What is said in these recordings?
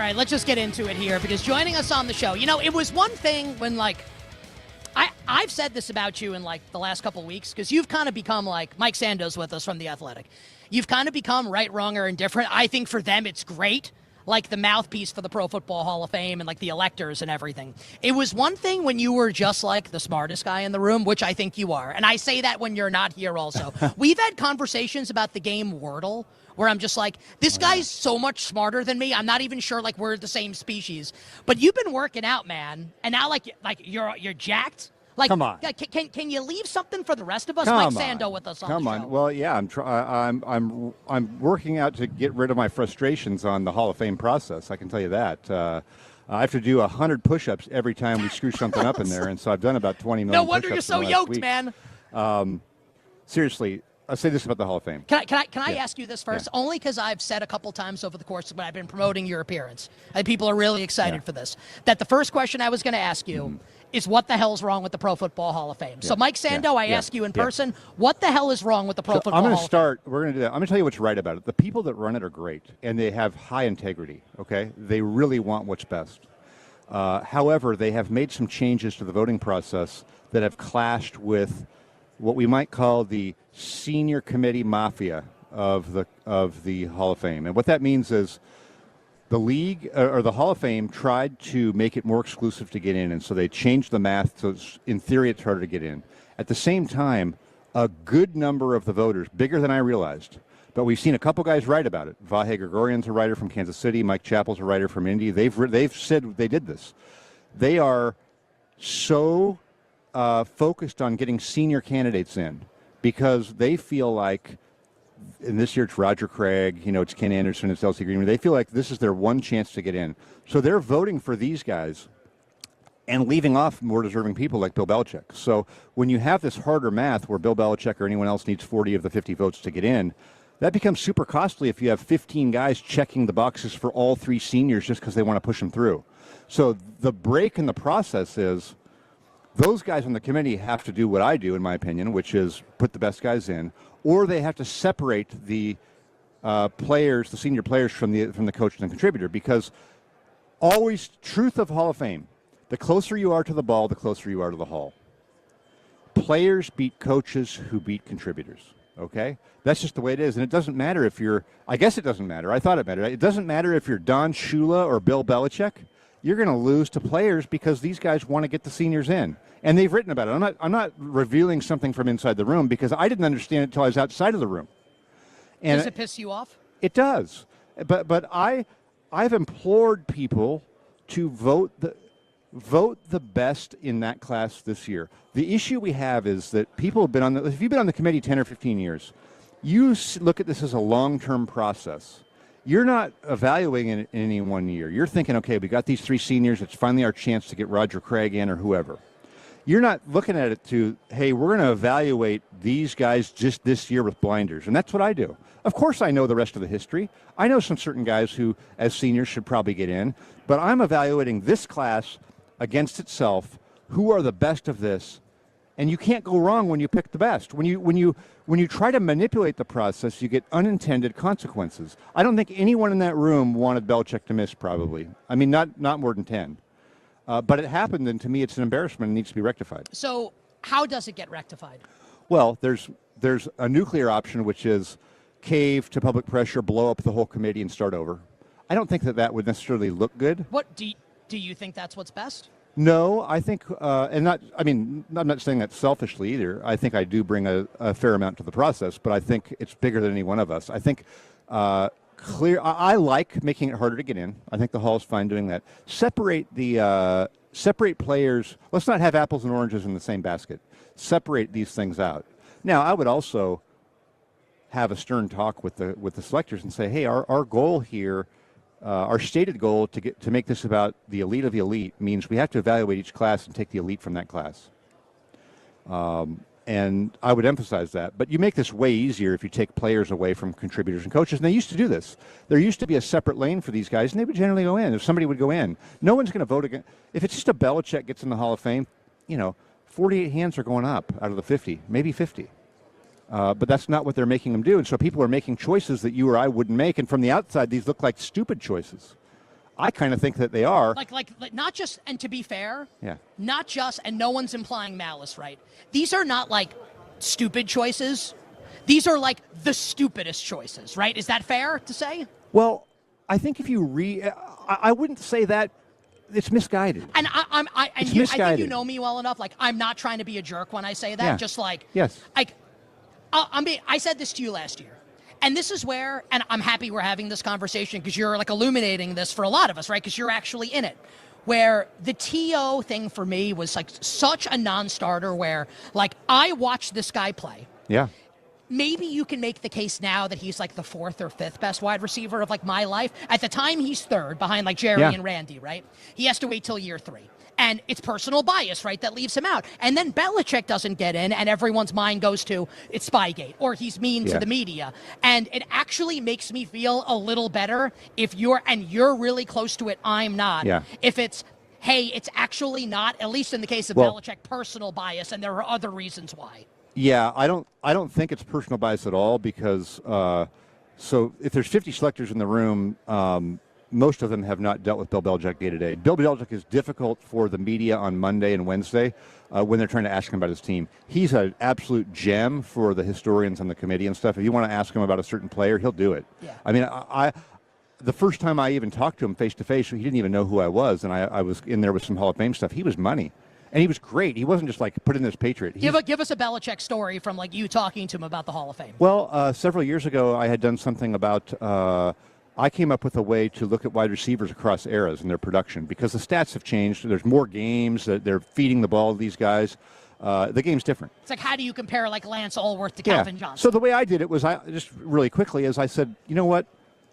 right, let's just get into it here, because joining us on the show, it was one thing when, I've said this about you in, the last couple weeks, because you've kind of become like Mike Sando's with us from The Athletic. You've kind of become right, wrong, or indifferent. I think for them it's great, like the mouthpiece for the Pro Football Hall of Fame and, the electors and everything. It was one thing when you were just, the smartest guy in the room, which I think you are. And I say that when you're not here also. We've had conversations about the game Wordle, where I'm just like, this guy's so much smarter than me. I'm not even sure we're the same species. But you've been working out, man, and now you're jacked. Come on. Can you leave something for the rest of us? Come Mike on. Sando with us on Come the on. show. Well, yeah, I'm working out to get rid of my frustrations on the Hall of Fame process. I can tell you that. I have to do 100 push-ups every time we screw something up in there, and so I've done about 20 million. No wonder you're so yoked, man. Seriously. I'll say this about the Hall of Fame. Can I ask you this first? Yeah. Only because I've said a couple times over the course of when I've been promoting your appearance, and people are really excited for this, that the first question I was going to ask you is what the hell's wrong with the Pro Football Hall of Fame? Yeah. So, Mike Sando, I ask you in person, what the hell is wrong with the Pro Football Hall of Fame? I'm going to start. We're going to do that. I'm going to tell you what's right about it. The people that run it are great, and they have high integrity, okay? They really want what's best. However, they have made some changes to the voting process that have clashed with what we might call the senior committee mafia of the Hall of Fame. And what that means is the league or the Hall of Fame tried to make it more exclusive to get in, and so they changed the math so in theory it's harder to get in. At the same time, a good number of the voters, bigger than I realized, but we've seen a couple guys write about it. Vahe Gregorian's a writer from Kansas City. Mike Chappell's a writer from Indy. They've said they did this. They are so focused on getting senior candidates in because they feel like, and this year it's Roger Craig, it's Ken Anderson, it's Elsie Green. They feel like this is their one chance to get in. So they're voting for these guys and leaving off more deserving people like Bill Belichick. So when you have this harder math where Bill Belichick or anyone else needs 40 of the 50 votes to get in, that becomes super costly if you have 15 guys checking the boxes for all three seniors just because they want to push them through. So the break in the process is those guys on the committee have to do what I do, in my opinion, which is put the best guys in, or they have to separate the players, the senior players, from the coach and the contributor. Because always, truth of Hall of Fame, the closer you are to the ball, the closer you are to the Hall. Players beat coaches who beat contributors. Okay, that's just the way it is, and it doesn't matter if you're. I guess it doesn't matter. I thought it mattered. It doesn't matter if you're Don Shula or Bill Belichick. You're going to lose to players because these guys want to get the seniors in. And they've written about it. I'm not revealing something from inside the room because I didn't understand it until I was outside of the room. And does it piss you off? It does. But I've implored people to vote the best in that class this year. The issue we have is that people have been if you've been on the committee 10 or 15 years, you look at this as a long-term process. You're not evaluating it in any 1 year. You're thinking, okay, we got these three seniors. It's finally our chance to get Roger Craig in or whoever. You're not looking at it to, hey, we're going to evaluate these guys just this year with blinders. And that's what I do. Of course I know the rest of the history. I know some certain guys who, as seniors, should probably get in. But I'm evaluating this class against itself. Who are the best of this? And you can't go wrong when you pick the best. When you try to manipulate the process, you get unintended consequences. I don't think anyone in that room wanted Belichick to miss, probably. I mean, not more than 10. But it happened, and to me, it's an embarrassment and needs to be rectified. So how does it get rectified? Well, there's a nuclear option, which is cave to public pressure, blow up the whole committee, and start over. I don't think that would necessarily look good. What do you think that's what's best? No, I think, I'm not saying that selfishly either. I think I do bring a fair amount to the process, but I think it's bigger than any one of us. I think I like making it harder to get in. I think the Hall's fine doing that. Separate players. Let's not have apples and oranges in the same basket. Separate these things out. Now, I would also have a stern talk with the selectors and say, hey, our goal here. Our stated goal to make this about the elite of the elite means we have to evaluate each class and take the elite from that class. And I would emphasize that. But you make this way easier if you take players away from contributors and coaches. And they used to do this. There used to be a separate lane for these guys, and they would generally go in. If somebody would go in, no one's going to vote again. If it's just a Belichick gets in the Hall of Fame, 48 hands are going up out of the 50, maybe 50. But that's not what they're making them do. And so people are making choices that you or I wouldn't make. And from the outside, these look like stupid choices. I kind of think that they are. Like not just, and to be fair, Yeah. not just, and no one's implying malice, right? These are not like stupid choices. These are like the stupidest choices, right? Is that fair to say? Well, I think if you I wouldn't say that. It's misguided. And I think misguided. you know me well enough. Like, I'm not trying to be a jerk when I say that. Yeah. Just like, yes. Like, I said this to you last year. And this is where, and I'm happy we're having this conversation because you're like illuminating this for a lot of us, right? Because you're actually in it. Where the TO thing for me was like such a non-starter where like I watched this guy play. Yeah. Maybe you can make the case now that he's like the 4th or 5th best wide receiver of like my life. At the time, he's 3rd behind like Jerry and Randy, right? He has to wait till year 3. And it's personal bias, right, that leaves him out. And then Belichick doesn't get in, and everyone's mind goes to, it's Spygate, or he's mean to the media. And it actually makes me feel a little better if you're really close to it, I'm not. Yeah. If it's, hey, it's actually not, at least in the case of Belichick, personal bias, and there are other reasons why. Yeah, I don't think it's personal bias at all because so if there's 50 selectors in the room, most of them have not dealt with Bill Belichick day to day. Bill Belichick is difficult for the media on Monday and Wednesday when they're trying to ask him about his team. He's an absolute gem for the historians on the committee and stuff. If you want to ask him about a certain player, he'll do it. Yeah. I mean, the first time I even talked to him face to face, he didn't even know who I was, and I was in there with some Hall of Fame stuff. He was money. And he was great. He wasn't just like put in this Patriot. Give us a Belichick story from like you talking to him about the Hall of Fame. Well, several years ago, I had done something about. I came up with a way to look at wide receivers across eras and their production because the stats have changed. There's more games. They're feeding the ball to these guys. The game's different. It's like, how do you compare like Lance Allworth to Calvin Johnson? So the way I did it was just really quickly is I said, you know what?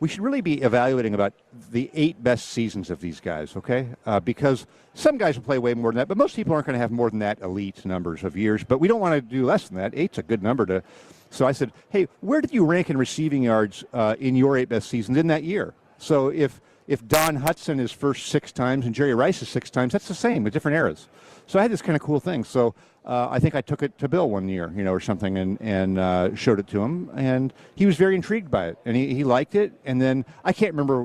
We should really be evaluating about the 8 best seasons of these guys, okay? Because some guys will play way more than that, but most people aren't going to have more than that elite numbers of years. But we don't want to do less than that. 8's a good number to. So I said, hey, where did you rank in receiving yards in your 8 best seasons in that year? So if Don Hudson is first 6 times and Jerry Rice is 6 times, that's the same with different eras. So I had this kind of cool thing. So I think I took it to Bill one year, or something, and showed it to him, and he was very intrigued by it, and he liked it. And then I can't remember,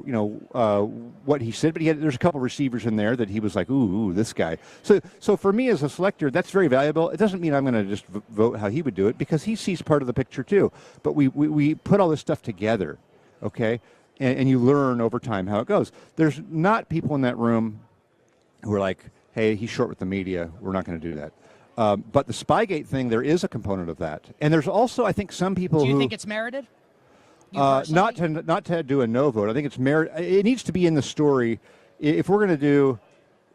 what he said, but there's a couple receivers in there that he was like, ooh, this guy. So for me as a selector, that's very valuable. It doesn't mean I'm going to just vote how he would do it because he sees part of the picture too. But we put all this stuff together, okay, and you learn over time how it goes. There's not people in that room who are like, hey, he's short with the media. We're not going to do that. But the Spygate thing, there is a component of that. And there's also, I think, some people who... Do you think it's merited? Not to do a no vote. I think it's it needs to be in the story. If we're going to do,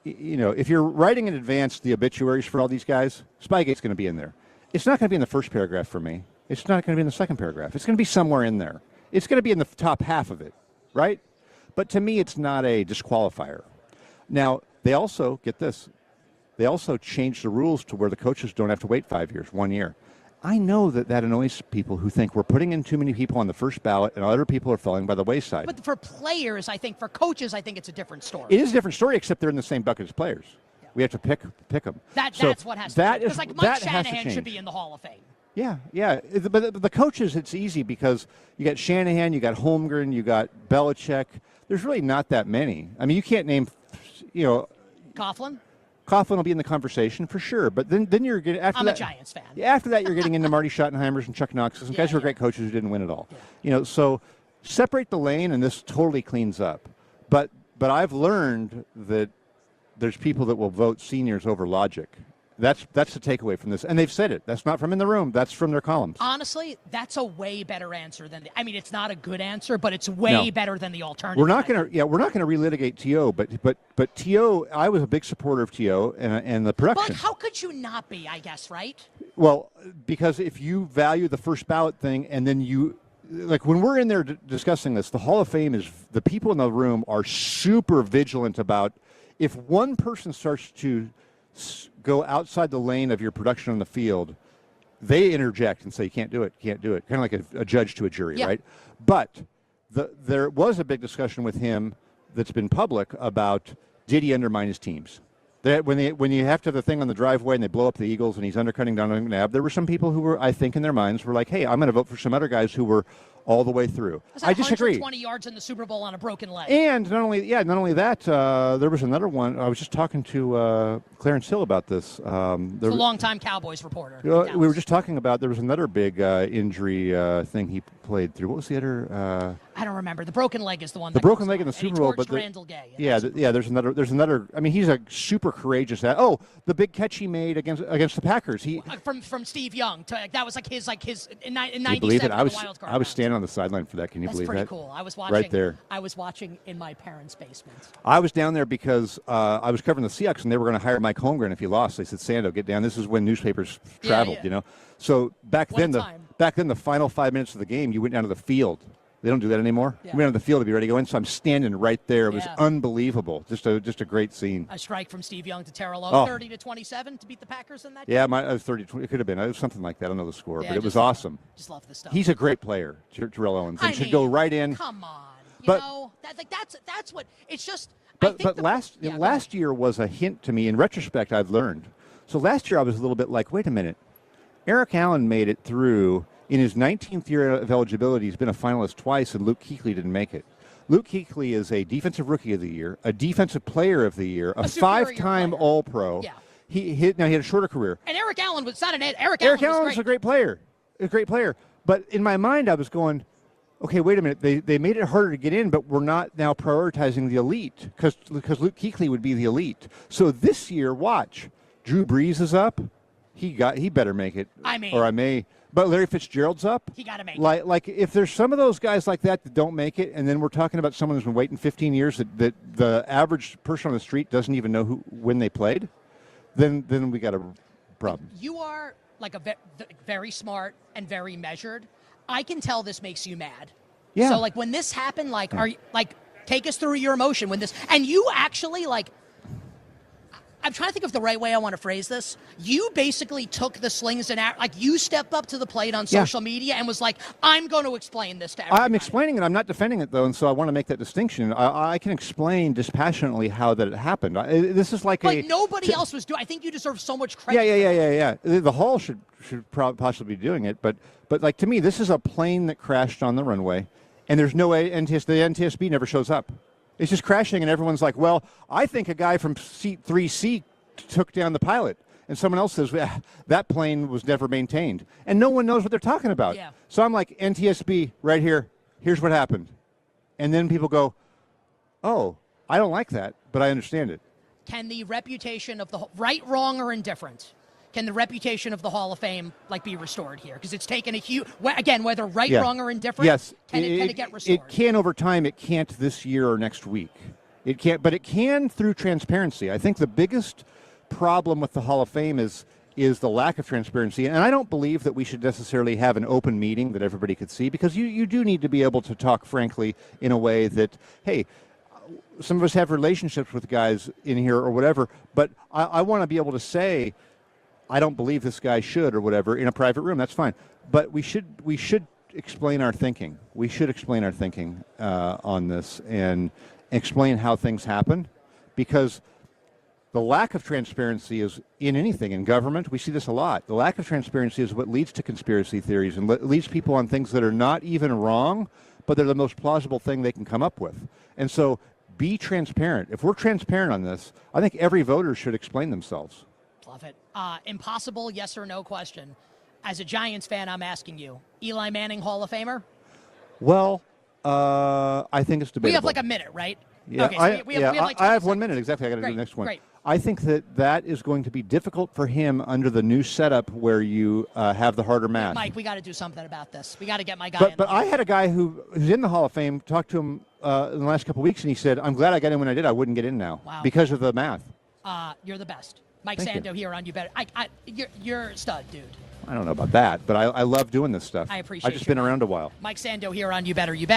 if you're writing in advance the obituaries for all these guys, Spygate's going to be in there. It's not going to be in the first paragraph for me. It's not going to be in the second paragraph. It's going to be somewhere in there. It's going to be in the top half of it, right? But to me, it's not a disqualifier. Now, they also, get this, they also changed the rules to where the coaches don't have to wait 5 years, 1 year. I know that annoys people who think we're putting in too many people on the first ballot and other people are falling by the wayside. But for players, for coaches, I think it's a different story. It is a different story, except they're in the same bucket as players. Yeah. We have to pick them. That's what has to change. Because like Mike Shanahan should be in the Hall of Fame. Yeah. But the coaches, it's easy because you got Shanahan, you got Holmgren, you got Belichick. There's really not that many. I mean, you can't name, Coughlin? Coughlin will be in the conversation for sure, but then you're getting after I'm that. A Giants fan. After that, you're getting into Marty Schottenheimers and Chuck Knoxes and guys who are great coaches who didn't win it all. Yeah. So separate the lane, and this totally cleans up. But I've learned that there's people that will vote seniors over logic. That's the takeaway from this, and they've said it. That's not from in the room. That's from their columns. Honestly, that's a way better answer than. It's not a good answer, but it's way better than the alternative. We're not going to relitigate TO, but TO. I was a big supporter of TO and the production. But how could you not be? I guess, right? Well, because if you value the first ballot thing, and then you. Like when we're in there discussing this, the Hall of Fame is the people in the room are super vigilant about if one person starts to go outside the lane of your production on the field, they interject and say, you can't do it. Kind of like a judge to a jury, right? But there was a big discussion with him that's been public about did he undermine his teams? That when you have to have the thing on the driveway and they blow up the Eagles and he's undercutting Donovan McNabb, there were some people who were, I think in their minds, were like, hey, I'm going to vote for some other guys who were all the way through. I disagree. 120 yards in the Super Bowl on a broken leg. And not only that, there was another one. I was just talking to Clarence Hill about this. He's a longtime Cowboys reporter. We were just talking about there was another big injury thing he played through. What was the other? I don't remember. The broken leg is the one. The broken leg in the Super Bowl, but Randall Gay. There's another. I mean, he's a super courageous. The big catch he made against the Packers. He from Steve Young. That was like his in '97. Can you believe it? I was standing round. on the sideline for that. Can you believe that? That's pretty cool. I was watching right there. I was watching in my parents' basement. I was down there because I was covering the Seahawks, and they were going to hire Mike Holmgren if he lost. They said, "Sando, get down." This is when newspapers traveled, you know. So back then, the final 5 minutes of the game, you went down to the field. They don't do that anymore. Yeah. We went on the field to be ready to go in, so I'm standing right there. It was unbelievable. Just a great scene. A strike from Steve Young to Terrell Owens, 30-27 to beat the Packers in that game? Yeah, it was 30. It could have been. It was something like that. I don't know the score, but it was awesome. Just love this stuff. He's a great player, Terrell Owens, and should go right in. Come on. That's what it's just. But last year was a hint to me. In retrospect, I've learned. So last year I was a little bit like, wait a minute. Eric Allen made it through. In his 19th year of eligibility, he's been a finalist twice, and Luke Kuechly didn't make it. Luke Kuechly is a Defensive Rookie of the Year, a Defensive Player of the Year, a five-time All-Pro. Yeah. He had a shorter career. And Eric Allen was not an Eric Allen was a great player. A great player. But in my mind, I was going, okay, wait a minute. They made it harder to get in, but we're not now prioritizing the elite because Luke Kuechly would be the elite. So this year, watch. Drew Brees is up. He better make it. But Larry Fitzgerald's up. He got to make it. Like if there's some of those guys like that don't make it, and then we're talking about someone who's been waiting 15 years that the average person on the street doesn't even know when they played, then we got a problem. You are like very smart and very measured. I can tell this makes you mad. Yeah. So like when this happened, take us through your emotion when this, and you actually I'm trying to think of the right way I want to phrase this. You basically took the slings and you stepped up to the plate on social media and was like, I'm going to explain this to everybody. I'm explaining it. I'm not defending it, though, and so I want to make that distinction. I can explain dispassionately how that it happened. This is like nobody else was doing. I think you deserve so much credit. Yeah. The Hall should possibly be doing it, but like to me, this is a plane that crashed on the runway, and there's no way the NTSB never shows up. It's just crashing, and everyone's like, well, I think a guy from seat 3C took down the pilot. And someone else says, that plane was never maintained. And no one knows what they're talking about. Yeah. So I'm like, NTSB, right here, here's what happened. And then people go, oh, I don't like that, but I understand it. Can the reputation of the right, wrong, or indifferent, can the reputation of the Hall of Fame be restored here? Because it's taken a huge, again, whether right, wrong, or indifferent, yes. Can it get restored? It can over time. It can't this year or next week. It can't, but it can through transparency. I think the biggest problem with the Hall of Fame is the lack of transparency. And I don't believe that we should necessarily have an open meeting that everybody could see, because you do need to be able to talk frankly in a way that, hey, some of us have relationships with guys in here or whatever, but I want to be able to say, I don't believe this guy should or whatever in a private room. That's fine. But we should explain our thinking. We should explain our thinking on this and explain how things happen, because the lack of transparency is in anything. In government, we see this a lot. The lack of transparency is what leads to conspiracy theories and leads people on things that are not even wrong, but they're the most plausible thing they can come up with. And so be transparent. If we're transparent on this, I think every voter should explain themselves. Love it. Impossible yes or no question. As a Giants fan, I'm asking you, Eli Manning Hall of Famer? Well, I think it's debatable. We have like a minute, right? Yeah, okay, so we have like I have 1 minute. Exactly. I got to do the next one. Great. I think that is going to be difficult for him under the new setup where you have the harder math. Mike, we got to do something about this. We got to get my guy in. But I had a guy who's in the Hall of Fame, talked to him in the last couple of weeks, and he said, I'm glad I got in when I did. I wouldn't get in now because of the math. You're the best. Mike Thank Sando you. here on You Better. You're a stud, dude. I don't know about that, but I love doing this stuff. I appreciate it. I've just been around a while. Mike Sando here on You Better. You Bet.